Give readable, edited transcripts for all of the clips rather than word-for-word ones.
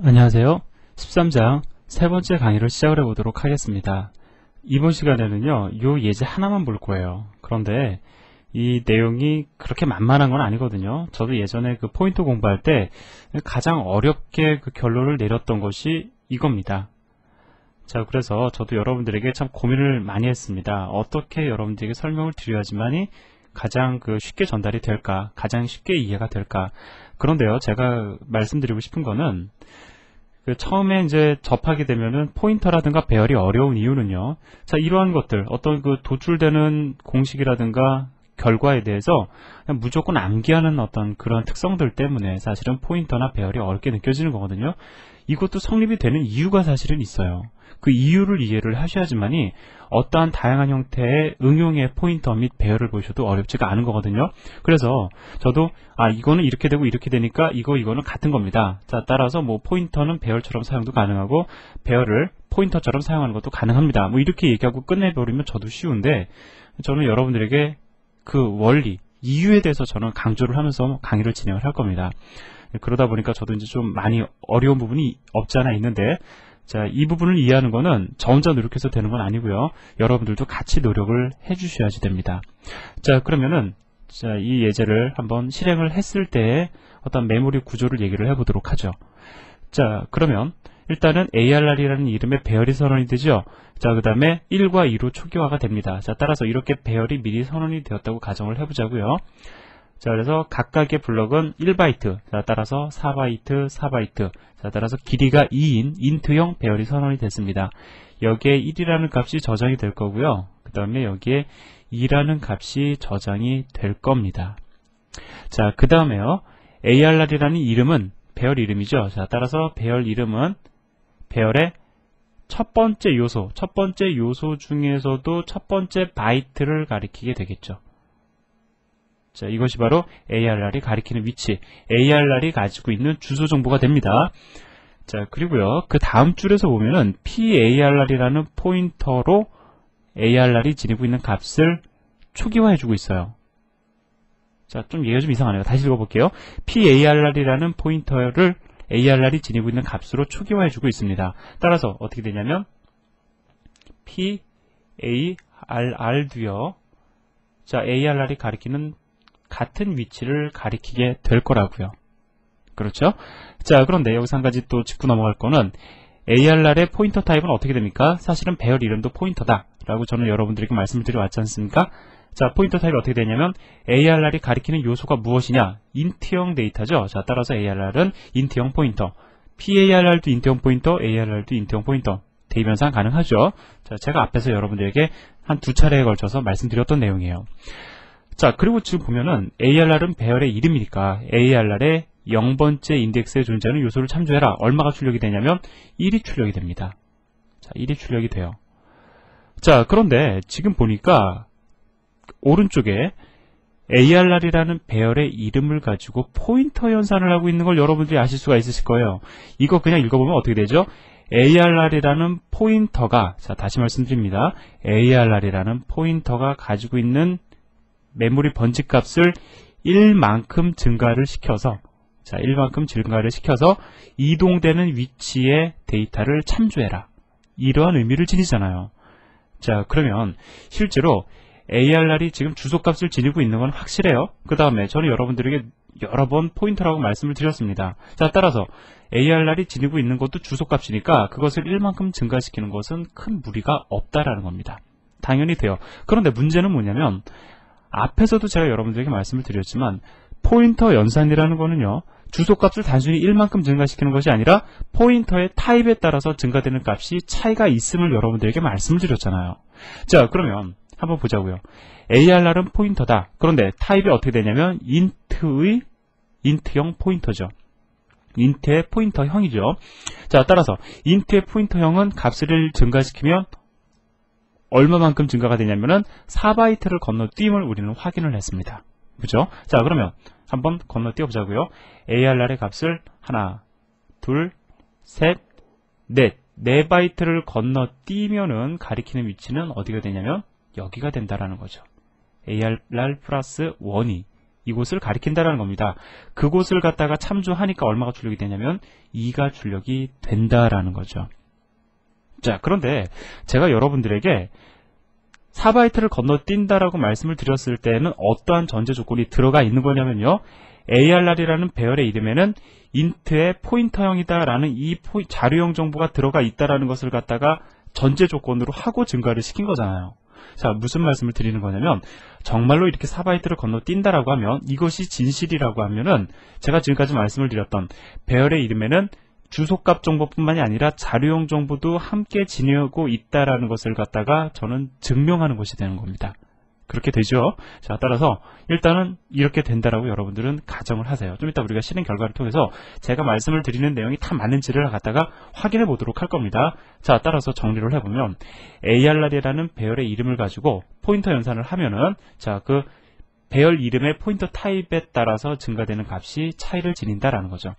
안녕하세요. 13장 세 번째 강의를 시작을 해보도록 하겠습니다. 이번 시간에는요, 요 예제 하나만 볼 거예요. 그런데 이 내용이 그렇게 만만한 건 아니거든요. 저도 예전에 그 포인터 공부할 때 가장 어렵게 그 결론을 내렸던 것이 이겁니다. 자, 그래서 저도 여러분들에게 참 고민을 많이 했습니다. 어떻게 여러분들에게 설명을 드려야지만이 가장 쉽게 전달이 될까, 가장 쉽게 이해가 될까. 그런데요, 제가 말씀드리고 싶은 거는 처음에 이제 접하게 되면은 포인터라든가 배열이 어려운 이유는요. 자, 이러한 것들, 어떤 도출되는 공식이라든가 결과에 대해서 그냥 무조건 암기하는 어떤 그런 특성들 때문에 사실은 포인터나 배열이 어렵게 느껴지는 거거든요. 이것도 성립이 되는 이유가 사실은 있어요. 그 이유를 이해를 하셔야지만이 어떠한 다양한 형태의 응용의 포인터 및 배열을 보셔도 어렵지가 않은 거거든요. 그래서 저도 이거는 이렇게 되고 이렇게 되니까 이거는 같은 겁니다. 자, 따라서 뭐 포인터는 배열처럼 사용도 가능하고 배열을 포인터처럼 사용하는 것도 가능합니다. 뭐 이렇게 얘기하고 끝내버리면 저도 쉬운데, 저는 여러분들에게 그 원리, 이유에 대해서 저는 강조를 하면서 강의를 진행을 할 겁니다. 그러다 보니까 저도 이제 좀 많이 어려운 부분이 없지 않아 있는데, 자, 이 부분을 이해하는 거는 저 혼자 노력해서 되는 건 아니고요. 여러분들도 같이 노력을 해주셔야지 됩니다. 자, 그러면은 이 예제를 한번 실행을 했을 때의 어떤 메모리 구조를 얘기를 해보도록 하죠. 자, 그러면 일단은 ARR이라는 이름의 배열이 선언이 되죠. 자, 그 다음에 1과 2로 초기화가 됩니다. 자, 따라서 이렇게 배열이 미리 선언이 되었다고 가정을 해보자고요. 자, 그래서 각각의 블럭은 1바이트, 자, 따라서 4바이트, 4바이트, 자, 따라서 길이가 2인 인트형 배열이 선언이 됐습니다. 여기에 1이라는 값이 저장이 될 거고요. 그 다음에 여기에 2라는 값이 저장이 될 겁니다. 자, 그 다음에요. ARR이라는 이름은 배열 이름이죠. 자, 따라서 배열 이름은 배열의 첫 번째 요소 중에서도 첫 번째 바이트를 가리키게 되겠죠. 자, 이것이 바로 ARR이 가리키는 위치, ARR이 가지고 있는 주소 정보가 됩니다. 자, 그리고요, 그 다음 줄에서 보면은 PARR이라는 포인터로 ARR이 지니고 있는 값을 초기화해주고 있어요. 자, 좀 얘기가 좀 이상하네요. 다시 읽어볼게요. PARR이라는 포인터를 ARR이 지니고 있는 값으로 초기화해주고 있습니다. 따라서 어떻게 되냐면 PARR도요. 자, ARR이 가리키는 같은 위치를 가리키게 될 거라고요. 그렇죠? 자, 그런데 여기서 한 가지 또 짚고 넘어갈 거는 ARR의 포인터 타입은 어떻게 됩니까? 사실은 배열 이름도 포인터다 라고 저는 여러분들에게 말씀을 드려왔지 않습니까? 자, 포인터 타입이 어떻게 되냐면 ARR이 가리키는 요소가 무엇이냐? 인트형 데이터죠. 자, 따라서 ARR은 인트형 포인터, PARR도 인트형 포인터, ARR도 인트형 포인터, 대입현상 가능하죠. 자, 제가 앞에서 여러분들에게 한 두 차례에 걸쳐서 말씀드렸던 내용이에요. 자, 그리고 지금 보면은 ARR은 배열의 이름이니까 ARR의 0번째 인덱스에 존재하는 요소를 참조해라. 얼마가 출력이 되냐면 1이 출력이 됩니다. 자, 1이 출력이 돼요. 자, 그런데 지금 보니까 오른쪽에 ARR이라는 배열의 이름을 가지고 포인터 연산을 하고 있는 걸 여러분들이 아실 수가 있으실 거예요. 이거 그냥 읽어보면 어떻게 되죠? ARR이라는 포인터가, 자, 다시 말씀드립니다. ARR이라는 포인터가 가지고 있는 메모리 번지 값을 1만큼 증가를 시켜서, 자, 1만큼 증가를 시켜서 이동되는 위치의 데이터를 참조해라. 이러한 의미를 지니잖아요. 자, 그러면 실제로 ARR이 지금 주소값을 지니고 있는 건 확실해요. 그 다음에 저는 여러분들에게 여러 번 포인터라고 말씀을 드렸습니다. 자, 따라서 ARR이 지니고 있는 것도 주소값이니까 그것을 1만큼 증가시키는 것은 큰 무리가 없다라는 겁니다. 당연히 돼요. 그런데 문제는 뭐냐면 앞에서도 제가 여러분들에게 말씀을 드렸지만 포인터 연산이라는 거는요, 주소값을 단순히 1만큼 증가시키는 것이 아니라 포인터의 타입에 따라서 증가되는 값이 차이가 있음을 여러분들에게 말씀을 드렸잖아요. 자, 그러면 한번 보자고요. ARR은 포인터다. 그런데 타입이 어떻게 되냐면 인트형 포인터죠. 인트의 포인터형이죠. 자, 따라서 인트의 포인터형은 값을 증가시키면 얼마만큼 증가가 되냐면은 4바이트를 건너뛰임을 우리는 확인을 했습니다. 그죠? 자, 그러면 한번 건너뛰어 보자고요. ARR의 값을 하나, 둘, 셋, 넷, 4바이트를 건너뛰면은 가리키는 위치는 어디가 되냐면 여기가 된다라는 거죠. ARR 플러스 1이 이곳을 가리킨다라는 겁니다. 그곳을 갖다가 참조하니까 얼마가 출력이 되냐면 2가 출력이 된다라는 거죠. 자, 그런데 제가 여러분들에게 4바이트를 건너뛴다라고 말씀을 드렸을 때는 어떠한 전제 조건이 들어가 있는 거냐면요. ARR이라는 배열의 이름에는 int의 포인터형이다라는 이 자료형 정보가 들어가 있다라는 것을 갖다가 전제 조건으로 하고 증가를 시킨 거잖아요. 자, 무슨 말씀을 드리는 거냐면 정말로 이렇게 4바이트를 건너뛴다라고 하면 이것이 진실이라고 하면은 제가 지금까지 말씀을 드렸던 배열의 이름에는 주소값 정보뿐만이 아니라 자료형 정보도 함께 지니고 있다라는 것을 갖다가 저는 증명하는 것이 되는 겁니다. 그렇게 되죠. 자, 따라서 일단은 이렇게 된다라고 여러분들은 가정을 하세요. 좀 이따 우리가 실행 결과를 통해서 제가 말씀을 드리는 내용이 다 맞는지를 갖다가 확인해 보도록 할 겁니다. 자, 따라서 정리를 해보면 ARR이라는 배열의 이름을 가지고 포인터 연산을 하면은 자, 그 배열 이름의 포인터 타입에 따라서 증가되는 값이 차이를 지닌다라는 거죠.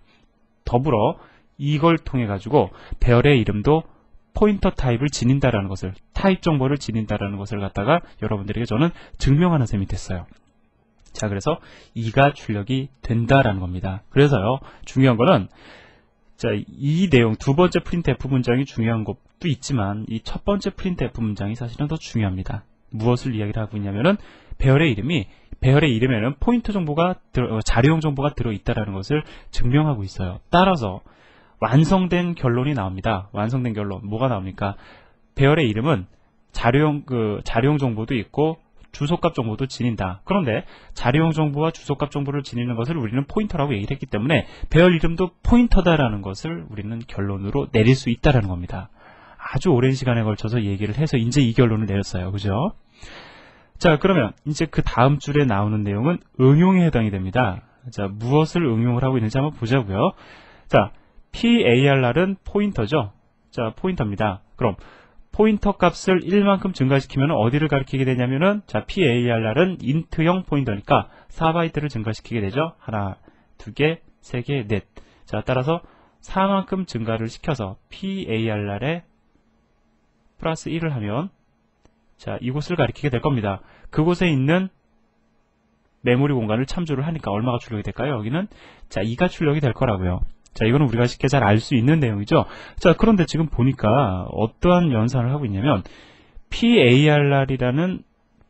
더불어 이걸 통해 가지고 배열의 이름도 포인터 타입을 지닌다라는 것을, 타입 정보를 지닌다라는 것을 갖다가 여러분들에게 저는 증명하는 셈이 됐어요. 자, 그래서 2가 출력이 된다라는 겁니다. 그래서요, 중요한 거는 자, 이 내용 두 번째 printf 문장이 중요한 것도 있지만 이 첫 번째 printf 문장이 사실은 더 중요합니다. 무엇을 이야기를 하고 있냐면은 배열의 이름에는 포인터 정보가 자료형 정보가 들어있다라는 것을 증명하고 있어요. 따라서 완성된 결론이 나옵니다. 완성된 결론 뭐가 나옵니까? 배열의 이름은 자료형 정보도 있고 주소값 정보도 지닌다. 그런데 자료형 정보와 주소값 정보를 지니는 것을 우리는 포인터라고 얘기를 했기 때문에 배열 이름도 포인터다라는 것을 우리는 결론으로 내릴 수 있다라는 겁니다. 아주 오랜 시간에 걸쳐서 얘기를 해서 이제 이 결론을 내렸어요. 그죠? 자, 그러면 이제 그 다음 줄에 나오는 내용은 응용에 해당이 됩니다. 자, 무엇을 응용을 하고 있는지 한번 보자고요. 자, PARR은 포인터죠. 자, 포인터입니다. 그럼 포인터 값을 1만큼 증가시키면 어디를 가리키게 되냐면은 자, PARR은 int형 포인터니까 4바이트를 증가시키게 되죠. 하나, 두 개, 세 개, 넷. 자, 따라서 4만큼 증가를 시켜서 PARR에 플러스 1을 하면 자, 이곳을 가리키게 될 겁니다. 그곳에 있는 메모리 공간을 참조를 하니까 얼마가 출력이 될까요? 여기는 자, 2가 출력이 될 거라고요. 자, 이거는 우리가 쉽게 잘 알 수 있는 내용이죠. 자, 그런데 지금 보니까 어떠한 연산을 하고 있냐면 PARR이라는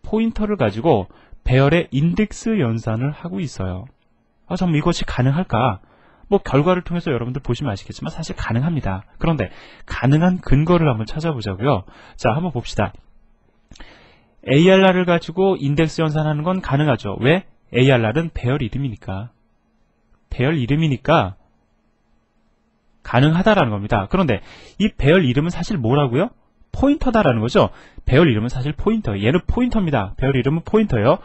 포인터를 가지고 배열의 인덱스 연산을 하고 있어요. 아, 정말 이것이 가능할까? 뭐 결과를 통해서 여러분들 보시면 아시겠지만 사실 가능합니다. 그런데 가능한 근거를 한번 찾아보자고요. 자, 한번 봅시다. ARR을 가지고 인덱스 연산하는 건 가능하죠. 왜? ARR은 배열 이름이니까. 배열 이름이니까 가능하다라는 겁니다. 그런데 이 배열 이름은 사실 뭐라고요? 포인터다라는 거죠. 배열 이름은 사실 포인터예요. 얘는 포인터입니다. 배열 이름은 포인터예요.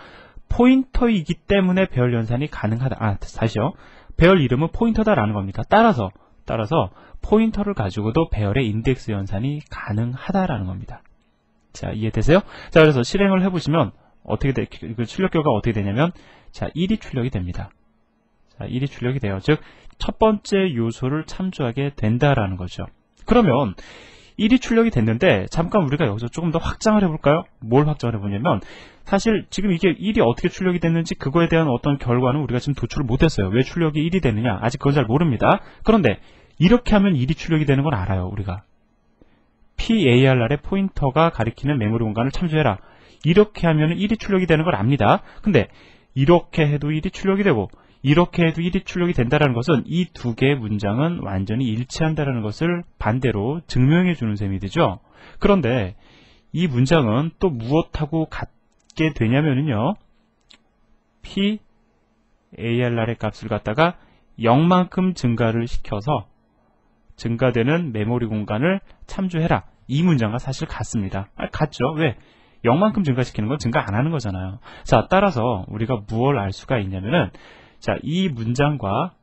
포인터이기 때문에 배열 연산이 가능하다. 아, 다시요. 배열 이름은 포인터다라는 겁니다. 따라서 포인터를 가지고도 배열의 인덱스 연산이 가능하다라는 겁니다. 자, 이해되세요? 자, 그래서 실행을 해보시면 그 출력 결과가 어떻게 되냐면 자, 1이 출력이 됩니다. 자, 1이 출력이 돼요. 즉 첫 번째 요소를 참조하게 된다라는 거죠. 그러면 1이 출력이 됐는데 잠깐 우리가 여기서 조금 더 확장을 해볼까요? 뭘 확장을 해보냐면 사실 지금 이게 1이 어떻게 출력이 됐는지 그거에 대한 어떤 결과는 우리가 지금 도출을 못했어요. 왜 출력이 1이 되느냐? 아직 그건 잘 모릅니다. 그런데 이렇게 하면 1이 출력이 되는 건 알아요. 우리가 PARR의 포인터가 가리키는 메모리 공간을 참조해라. 이렇게 하면 1이 출력이 되는 걸 압니다. 근데 이렇게 해도 1이 출력이 되고 이렇게 해도 1이 출력이 된다는 것은 이 두 개의 문장은 완전히 일치한다는 것을 반대로 증명해 주는 셈이 되죠. 그런데 이 문장은 또 무엇하고 같게 되냐면요. PARR의 값을 갖다가 0만큼 증가를 시켜서 증가되는 메모리 공간을 참조해라. 이 문장과 사실 같습니다. 같죠? 왜? 0만큼 증가시키는 건 증가 안 하는 거잖아요. 자, 따라서 우리가 무엇을 알 수가 있냐면은 자, 이 문장과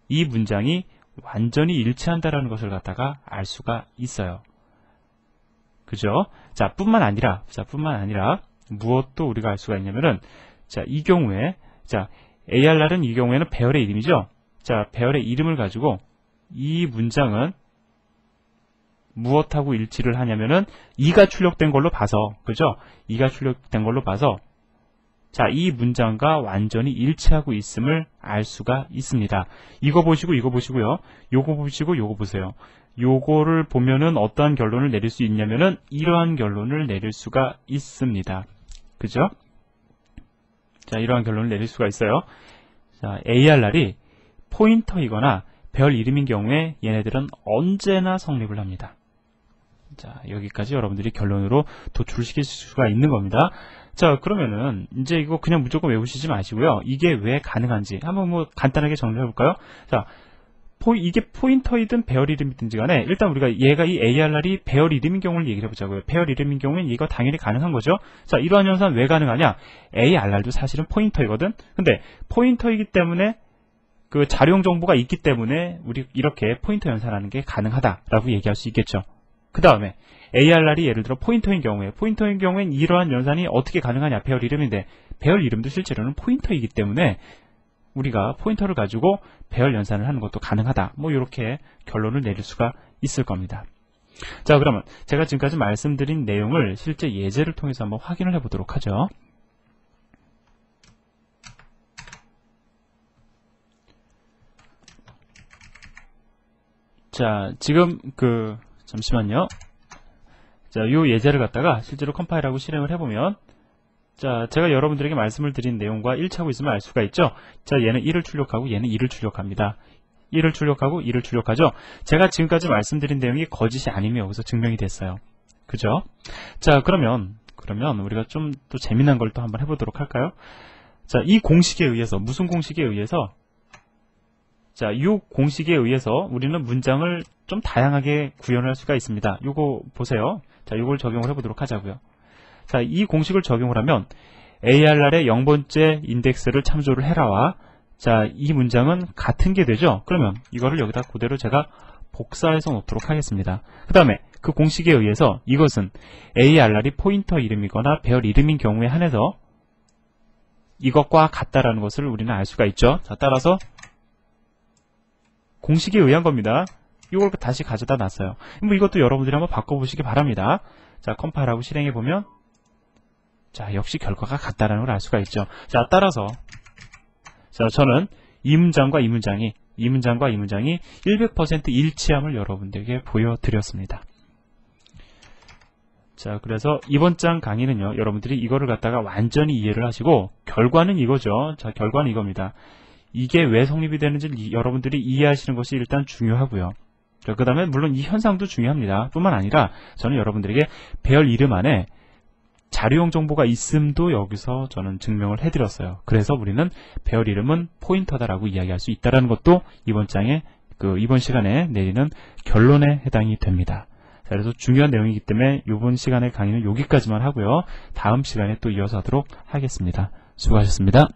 이 문장이 완전히 일치한다라는 것을 갖다가 알 수가 있어요. 그죠? 자, 뿐만 아니라 무엇도 우리가 알 수가 있냐면은 자, 이 경우에 자, ARR은 이 경우에는 배열의 이름이죠. 자, 배열의 이름을 가지고 이 문장은 무엇하고 일치를 하냐면은 2가 출력된 걸로 봐서, 그죠? 2가 출력된 걸로 봐서 자, 이 문장과 완전히 일치하고 있음을 알 수가 있습니다. 이거 보시고 이거 보시고요. 요거 보시고 요거 보세요. 요거를 보면은 어떠한 결론을 내릴 수 있냐면은 이러한 결론을 내릴 수가 있습니다. 그죠? 자, 이러한 결론을 내릴 수가 있어요. 자, ARR이 포인터이거나 별 이름인 경우에 얘네들은 언제나 성립을 합니다. 자, 여기까지 여러분들이 결론으로 도출시킬 수가 있는 겁니다. 자, 그러면은 이제 이거 그냥 무조건 외우시지 마시고요. 이게 왜 가능한지 한번 뭐 간단하게 정리해 볼까요? 자, 이게 포인터이든 배열 이름이든지 간에 일단 우리가 얘가 이 ARR이 배열 이름인 경우를 얘기를 해보자고요. 배열 이름인 경우엔 이거 당연히 가능한 거죠. 자, 이러한 현상은 왜 가능하냐? ARR도 사실은 포인터이거든. 근데 포인터이기 때문에 그 자료용 정보가 있기 때문에 우리 이렇게 포인터 연산하는 게 가능하다라고 얘기할 수 있겠죠. 그 다음에 ARR이 예를 들어 포인터인 경우엔 이러한 연산이 어떻게 가능하냐? 배열 이름인데 배열 이름도 실제로는 포인터이기 때문에 우리가 포인터를 가지고 배열 연산을 하는 것도 가능하다. 뭐 이렇게 결론을 내릴 수가 있을 겁니다. 자, 그러면 제가 지금까지 말씀드린 내용을 실제 예제를 통해서 한번 확인을 해보도록 하죠. 자, 지금 잠시만요. 자, 요 예제를 갖다가 실제로 컴파일하고 실행을 해보면 자, 제가 여러분들에게 말씀을 드린 내용과 일치하고 있으면 알 수가 있죠. 자, 얘는 1을 출력하고 얘는 2를 출력합니다. 1을 출력하고 2를 출력하죠. 제가 지금까지 말씀드린 내용이 거짓이 아님이 여기서 증명이 됐어요. 그죠? 자, 그러면 우리가 좀 또 재미난 걸 또 한번 해보도록 할까요? 자, 이 공식에 의해서 무슨 공식에 의해서 자, 이 공식에 의해서 우리는 문장을 좀 다양하게 구현할 수가 있습니다. 요거 보세요. 자, 요걸 적용을 해보도록 하자고요. 자, 이 공식을 적용을 하면 ARR의 0번째 인덱스를 참조를 해라와 자, 이 문장은 같은 게 되죠. 그러면 이거를 여기다 그대로 제가 복사해서 놓도록 하겠습니다. 그 다음에 그 공식에 의해서 이것은 ARR이 포인터 이름이거나 배열 이름인 경우에 한해서 이것과 같다라는 것을 우리는 알 수가 있죠. 자, 따라서 공식에 의한 겁니다. 이걸 다시 가져다 놨어요. 뭐 이것도 여러분들이 한번 바꿔보시기 바랍니다. 자, 컴파일하고 실행해보면 자, 역시 결과가 같다라는 걸 알 수가 있죠. 자, 따라서 자, 저는 이 문장과 이 문장이 100% 일치함을 여러분들에게 보여드렸습니다. 자, 그래서 이번 장 강의는요, 여러분들이 이거를 갖다가 완전히 이해를 하시고 결과는 이거죠. 자, 결과는 이겁니다. 이게 왜 성립이 되는지 여러분들이 이해하시는 것이 일단 중요하고요. 그 다음에 물론 이 현상도 중요합니다. 뿐만 아니라 저는 여러분들에게 배열 이름 안에 자료용 정보가 있음도 여기서 저는 증명을 해드렸어요. 그래서 우리는 배열 이름은 포인터다라고 이야기할 수 있다는 것도 이번 장에 이번 시간에 내리는 결론에 해당이 됩니다. 자, 그래서 중요한 내용이기 때문에 이번 시간의 강의는 여기까지만 하고요. 다음 시간에 또 이어서 하도록 하겠습니다. 수고하셨습니다.